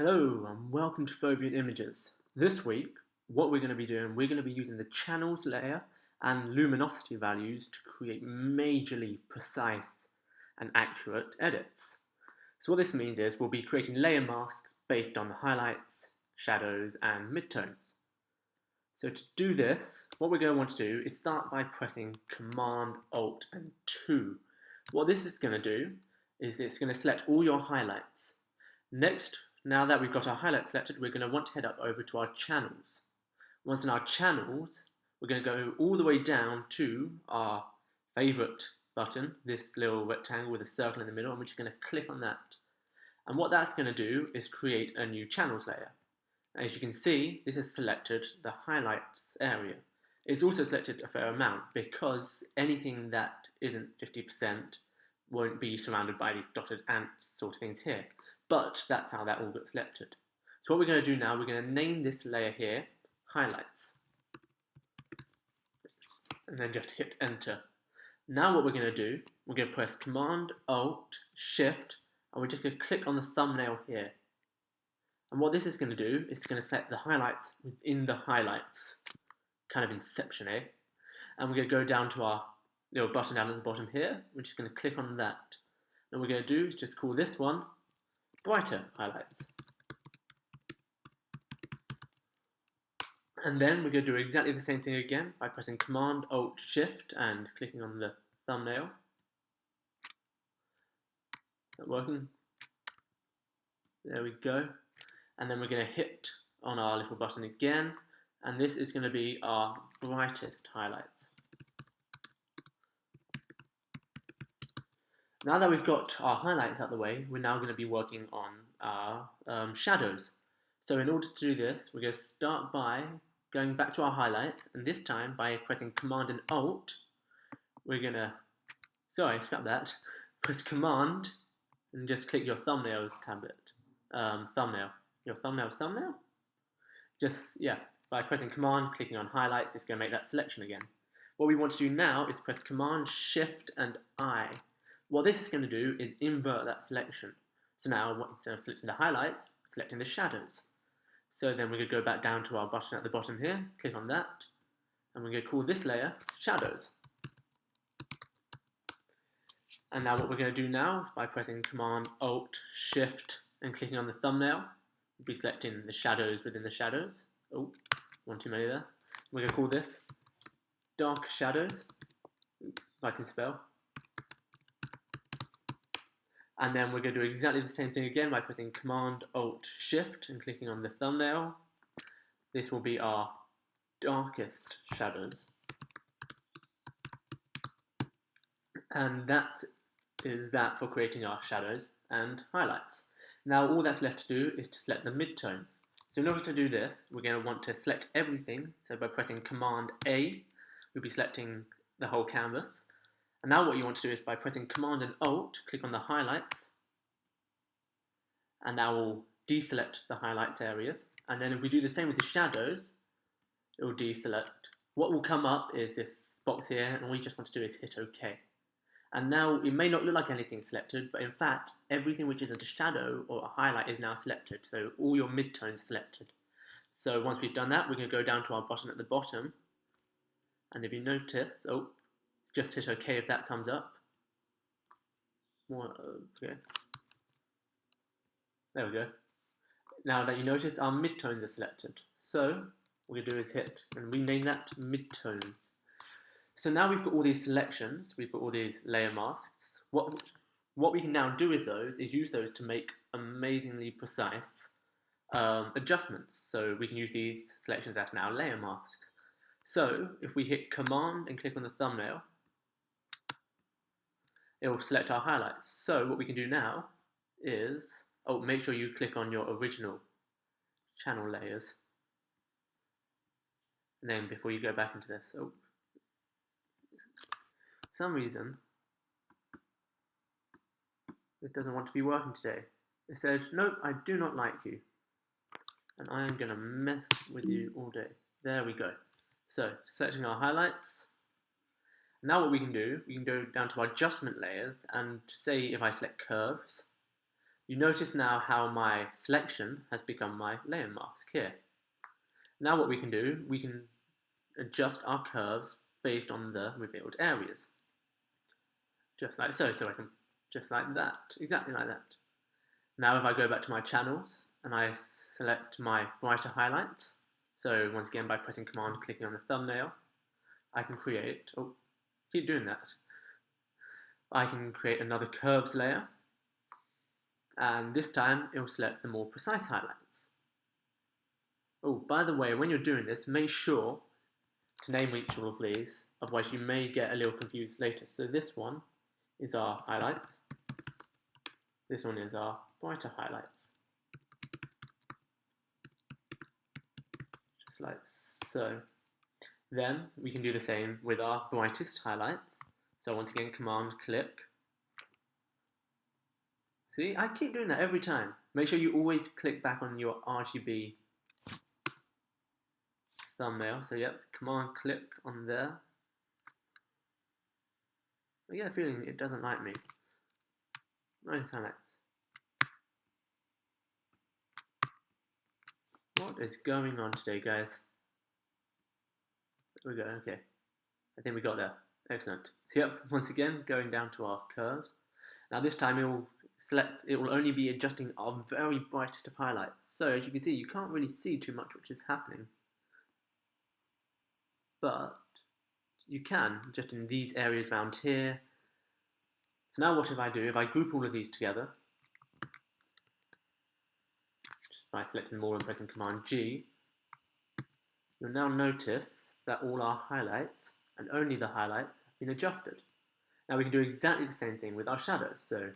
Hello and welcome to Fovean Images. This week, what we're going to be doing, we're going to be using the channels layer and luminosity values to create majorly precise and accurate edits. So what this means is we'll be creating layer masks based on the highlights, shadows and midtones. So to do this, what we're going to want to do is start by pressing Command, Alt and 2. What this is going to do is it's going to select all your highlights. Next, now that we've got our highlights selected, we're going to want to head up over to our channels. Once in our channels, we're going to go all the way down to our favorite button, this little rectangle with a circle in the middle, and we're just going to click on that. And what that's going to do is create a new channels layer. As you can see, this has selected the highlights area. It's also selected a fair amount because anything that isn't 50% won't be surrounded by these dotted ants sort of things here. But that's how that all gets selected. So what we're going to do now, we're going to name this layer here highlights. And then just hit enter. Now what we're going to do, we're going to press Command, Alt, Shift, and we're just going to click on the thumbnail here. And what this is going to do is it's going to set the highlights within the highlights, kind of inception, eh? And we're going to go down to our little button down at the bottom here. We're just going to click on that. And what we're going to do is just call this one brighter highlights. And then we're going to do exactly the same thing again by pressing Command, Alt, Shift and clicking on the thumbnail. Is that working? There we go. And then we're going to hit on our little button again, and this is going to be our brightest highlights. Now that we've got our highlights out of the way, we're now going to be working on our shadows. So in order to do this, we're going to start by going back to our highlights, and this time by pressing Command and Alt, we're going to, scrap that, press Command and just click your thumbnails tablet, your thumbnails thumbnail? By pressing Command, clicking on highlights, it's going to make that selection again. What we want to do now is press Command, Shift and I. What this is going to do is invert that selection. So now, instead of selecting the highlights, selecting the shadows. So then we're going to go back down to our button at the bottom here, click on that, and we're going to call this layer Shadows. And now what we're going to do now, by pressing Command, Alt, Shift, and clicking on the thumbnail, we'll be selecting the shadows within the shadows. Oh, one too many there. We're going to call this Dark Shadows, if I can spell. And then we're going to do exactly the same thing again by pressing Command, Alt, Shift and clicking on the thumbnail. This will be our darkest shadows. And that is that for creating our shadows and highlights. Now all that's left to do is to select the midtones. So in order to do this, we're going to want to select everything. So by pressing Command A, we'll be selecting the whole canvas. And now what you want to do is by pressing Command and Alt, click on the highlights, and that will deselect the highlights areas. And then if we do the same with the shadows, it will deselect. What will come up is this box here, and all you just want to do is hit OK. And now it may not look like anything selected, but in fact, everything which isn't a shadow or a highlight is now selected. So all your midtones selected. So once we've done that, we're going to go down to our button at the bottom. And if you notice, just hit OK if that comes up. Okay. There we go. Now that you notice, our midtones are selected. So what we're going to do is hit and rename that midtones. So now we've got all these selections, we've got all these layer masks. What we can now do with those is use those to make amazingly precise adjustments. So we can use these selections as now layer masks. So if we hit Command and click on the thumbnail, it will select our highlights. So what we can do now is, make sure you click on your original channel layers. And then before you go back into this, for some reason, this doesn't want to be working today. It said, nope, I do not like you. And I am going to mess with you all day. There we go. So, selecting our highlights. Now what we can do, we can go down to our adjustment layers and say if I select curves, You notice now how my selection has become my layer mask here. Now what we can do, we can adjust our curves based on the revealed areas. Just like so. So I can, just like that, exactly like that. Now if I go back to my channels and I select my brighter highlights, so once again by pressing Command, clicking on the thumbnail, I can create, oh, keep doing that. I can create another curves layer, and this time it will select the more precise highlights. Oh, by the way, when you're doing this, make sure to name each of these, otherwise you may get a little confused later. So this one is our highlights, this one is our brighter highlights. Just like so. Then we can do the same with our brightest highlights. So once again, Command click. See, I keep doing that every time. Make sure you always click back on your RGB thumbnail. So yep, Command click on there. I get a feeling it doesn't like me. Nice highlights. What is going on today, guys? There we go, okay. I think we got there. Excellent. So yep, once again, going down to our curves. Now this time it will only be adjusting our very brightest of highlights. So as you can see, you can't really see too much which is happening. But you can, just in these areas around here. So now what if I do, if I group all of these together, just by selecting them all and pressing Command G, you'll now notice that all our highlights, and only the highlights, have been adjusted. Now we can do exactly the same thing with our shadows. So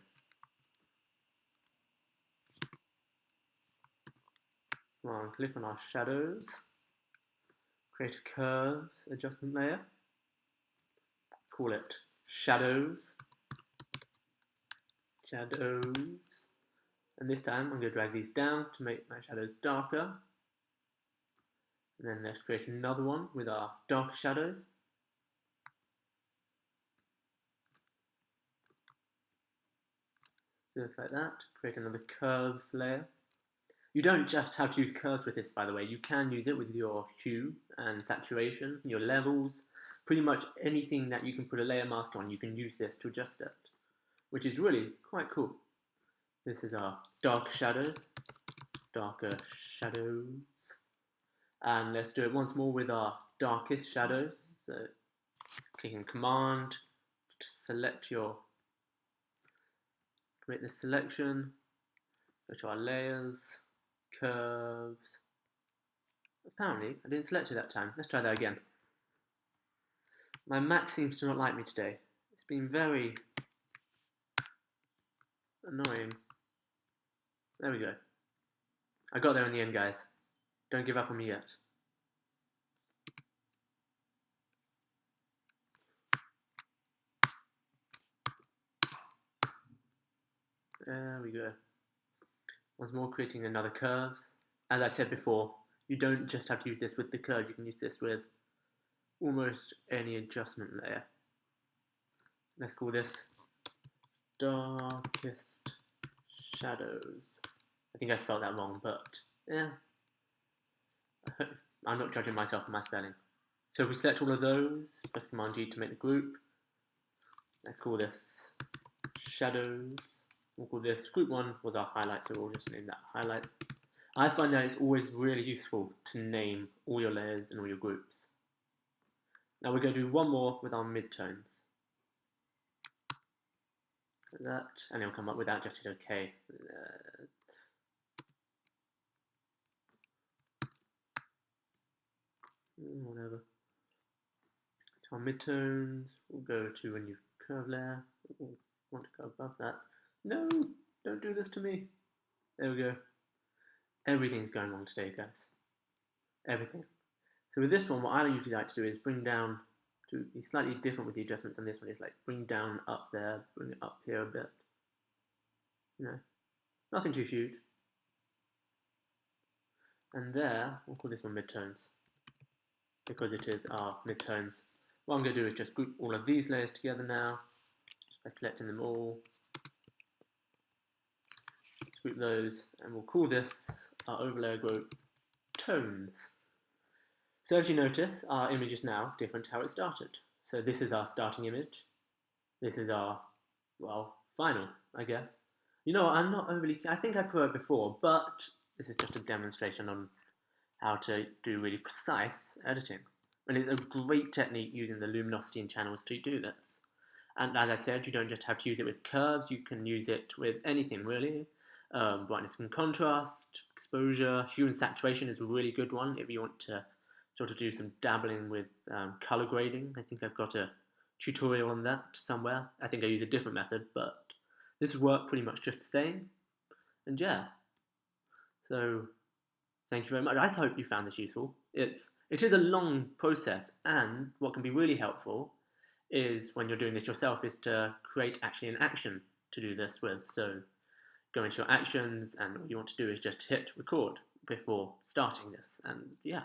click on our shadows, create a curves adjustment layer, call it shadows, and this time I'm going to drag these down to make my shadows darker. And then let's create another one with our darker shadows. Just like that. Create another curves layer. You don't just have to use curves with this, by the way. You can use it with your hue and saturation, your levels. Pretty much anything that you can put a layer mask on, you can use this to adjust it, which is really quite cool. This is our darker shadows. And let's do it once more with our darkest shadows. So clicking Command to select create the selection, go to our layers, curves. Apparently I didn't select it that time. Let's try that again. My Mac seems to not like me today. It's been very annoying. There we go. I got there in the end, guys. Don't give up on me yet. There we go. Once more, creating another curves. As I said before, you don't just have to use this with the curve, you can use this with almost any adjustment layer. Let's call this darkest shadows. I think I spelled that wrong, but yeah. I'm not judging myself for my spelling. So if we select all of those, press Command G to make the group. Let's call this shadows. We'll call this group 1 was our highlights, so we'll just name that highlights. I find that it's always really useful to name all your layers and all your groups. Now we're going to do one more with our midtones. Like that, and it'll come up with that, just hit OK. Whatever. To our midtones, we'll go to a new curve layer. We'll want to go above that. No, don't do this to me. There we go. Everything's going wrong today, guys. Everything. So with this one, what I usually like to do is bring down, to be slightly different with the adjustments on this one, is like bring down up there, bring it up here a bit. You know, nothing too huge. And there, we'll call this one midtones, because it is our midtones. What I'm going to do is just group all of these layers together now, by selecting them all. group those, and we'll call this our overlay group tones. So as you notice, our image is now different to how it started. So this is our starting image. This is our, well, final, I guess. You know what, I'm not overly, I think I put it before, but this is just a demonstration on how to do really precise editing. And it's a great technique using the luminosity and channels to do this. And as I said, you don't just have to use it with curves, you can use it with anything really. Brightness and contrast, exposure, hue and saturation is a really good one if you want to sort of do some dabbling with color grading. I think I've got a tutorial on that somewhere. I think I use a different method, but this would work pretty much just the same. And yeah, so thank you very much. I hope you found this useful. It is a long process, and what can be really helpful is when you're doing this yourself is to create actually an action to do this with. So go into your actions, and all you want to do is just hit record before starting this, and yeah.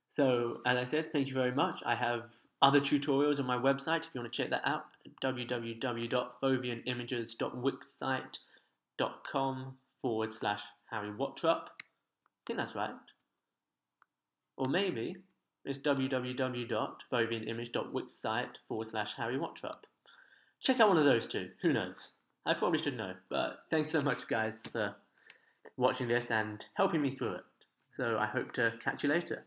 So as I said, thank you very much. I have other tutorials on my website if you want to check that out, www.foveanimages.wixsite.com/Harry Wattrup. I think that's right. Or maybe it's www.foveanimage.wixsite/Harry Wattrup. Check out one of those two. Who knows? I probably should know. But thanks so much, guys, for watching this and helping me through it. So I hope to catch you later.